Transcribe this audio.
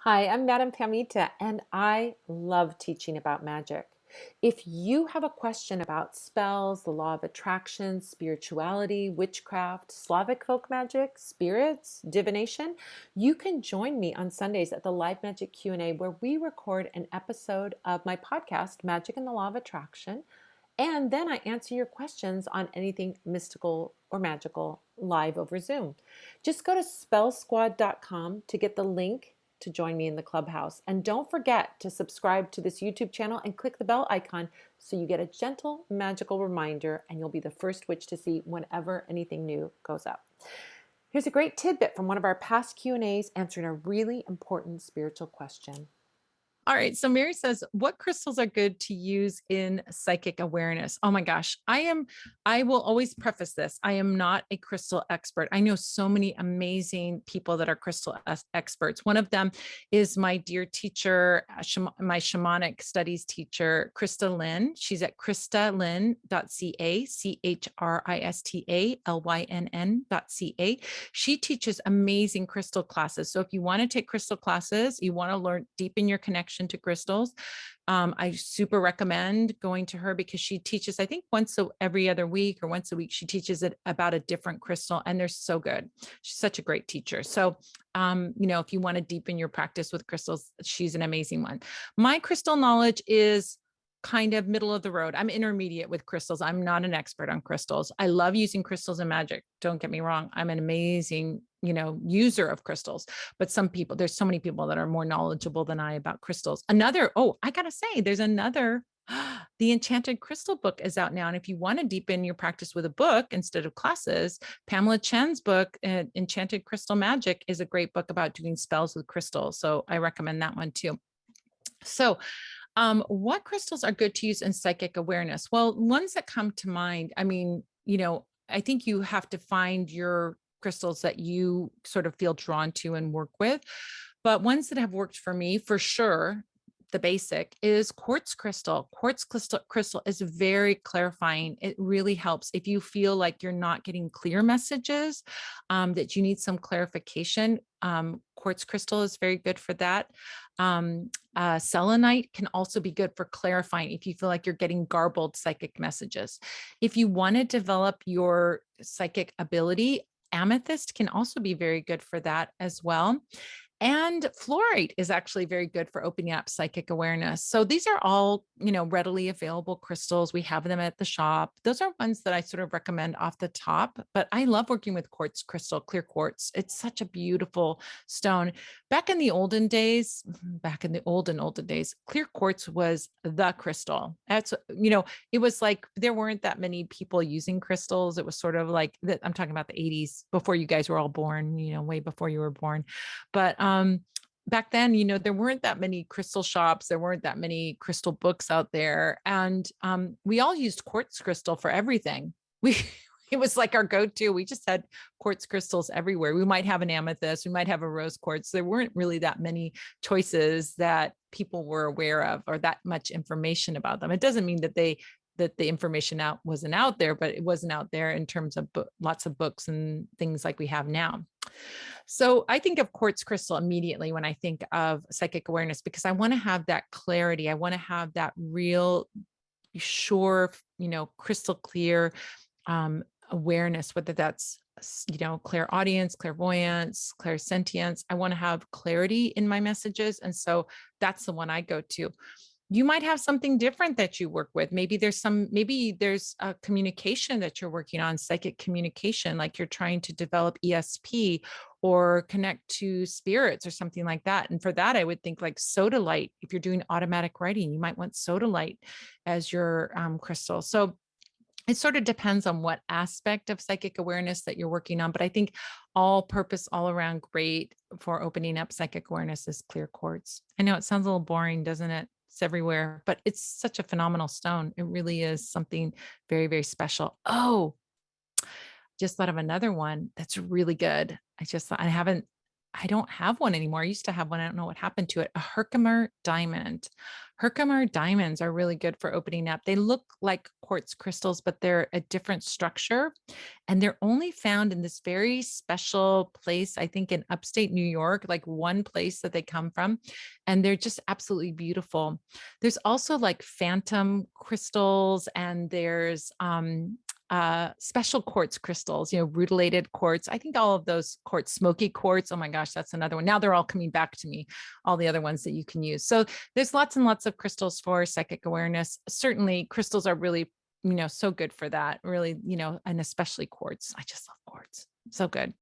Hi, I'm Madame Pamita, and I love teaching about magic. If you have a question about spells, the law of attraction, spirituality, witchcraft, Slavic folk magic, spirits, divination, you can join me on Sundays at the Live Magic Q&A where we record an episode of my podcast, Magic and the Law of Attraction, and then I answer your questions on anything mystical or magical live over Zoom. Just go to spellsquad.com to get the link to join me in the clubhouse. And don't forget to subscribe to this YouTube channel and click the bell icon so you get a gentle, magical reminder and you'll be the first witch to see whenever anything new goes up. Here's a great tidbit from one of our past Q&As answering a really important spiritual question. All right. So Mary says, what crystals are good to use in psychic awareness? Oh my gosh. I will always preface this. I am not a crystal expert. I know so many amazing people that are crystal experts. One of them is my dear teacher, my shamanic studies teacher, Krista Lynn. She's at kristalyn.ca, CHRISTALYNN.ca. She teaches amazing crystal classes. So if you want to take crystal classes, you want to learn, deepen your connection to crystals, I super recommend going to her because she teaches, I think every other week or once a week, she teaches it about a different crystal and they're so good. She's such a great teacher. So, if you want to deepen your practice with crystals, she's an amazing one. My crystal knowledge is kind of middle of the road. I'm intermediate with crystals. I'm not an expert on crystals. I love using crystals in magic. Don't get me wrong. I'm an amazing, user of crystals, but there's so many people that are more knowledgeable than I about crystals. I gotta say, there's another, the Enchanted Crystal book is out now. And if you want to deepen your practice with a book instead of classes, Pamela Chen's book, Enchanted Crystal Magic, is a great book about doing spells with crystals. So I recommend that one too. So what crystals are good to use in psychic awareness? Well, ones that come to mind, I think you have to find your crystals that you sort of feel drawn to and work with. But ones that have worked for me for sure, the basic is quartz crystal. Quartz crystal is very clarifying. It really helps if you feel like you're not getting clear messages, that you need some clarification. Quartz crystal is very good for that. Selenite can also be good for clarifying if you feel like you're getting garbled psychic messages. If you want to develop your psychic ability, amethyst can also be very good for that as well. And fluorite is actually very good for opening up psychic awareness. So these are all, readily available crystals. We have them at the shop. Those are ones that I sort of recommend off the top, but I love working with quartz crystal, clear quartz. It's such a beautiful stone. Back in the olden days, clear quartz was the crystal. It was like there weren't that many people using crystals. It was sort of like that. I'm talking about the 80s before you guys were all born, way before you were born. But back then, there weren't that many crystal shops. There weren't that many crystal books out there. And we all used quartz crystal for everything. It was like our go-to. We just had quartz crystals everywhere. We might have an amethyst, we might have a rose quartz. There weren't really that many choices that people were aware of or that much information about them. It doesn't mean that the information wasn't out there, but it wasn't out there in terms of lots of books and things like we have now. So I think of quartz crystal immediately when I think of psychic awareness, because I want to have that clarity. I want to have that real, sure, crystal clear awareness, whether that's, clairaudience, clairvoyance, clairsentience. I want to have clarity in my messages. And so that's the one I go to. You might have something different that you work with. Maybe there's a communication that you're working on, psychic communication, like you're trying to develop ESP or connect to spirits or something like that. And for that, I would think like sodalite. If you're doing automatic writing, you might want sodalite as your crystal. So it sort of depends on what aspect of psychic awareness that you're working on. But I think all purpose, all around great for opening up psychic awareness is clear quartz. I know it sounds a little boring, doesn't it? It's everywhere, but it's such a phenomenal stone. It really is something very, very special. Oh, just thought of another one that's really good. I haven't I don't have one anymore. I used to have one. I don't know what happened to it. A Herkimer Diamond. Herkimer diamonds are really good for opening up. They look like quartz crystals, but they're a different structure. And they're only found in this very special place, I think in upstate New York, like one place that they come from. And they're just absolutely beautiful. There's also like phantom crystals, and there's special quartz crystals, rutilated quartz. I think all of those quartz, smoky quartz. Oh my gosh, that's another one. Now they're all coming back to me, all the other ones that you can use. So there's lots and lots of crystals for psychic awareness. Certainly crystals are really, so good for that, really, and especially quartz. I just love quartz. So good.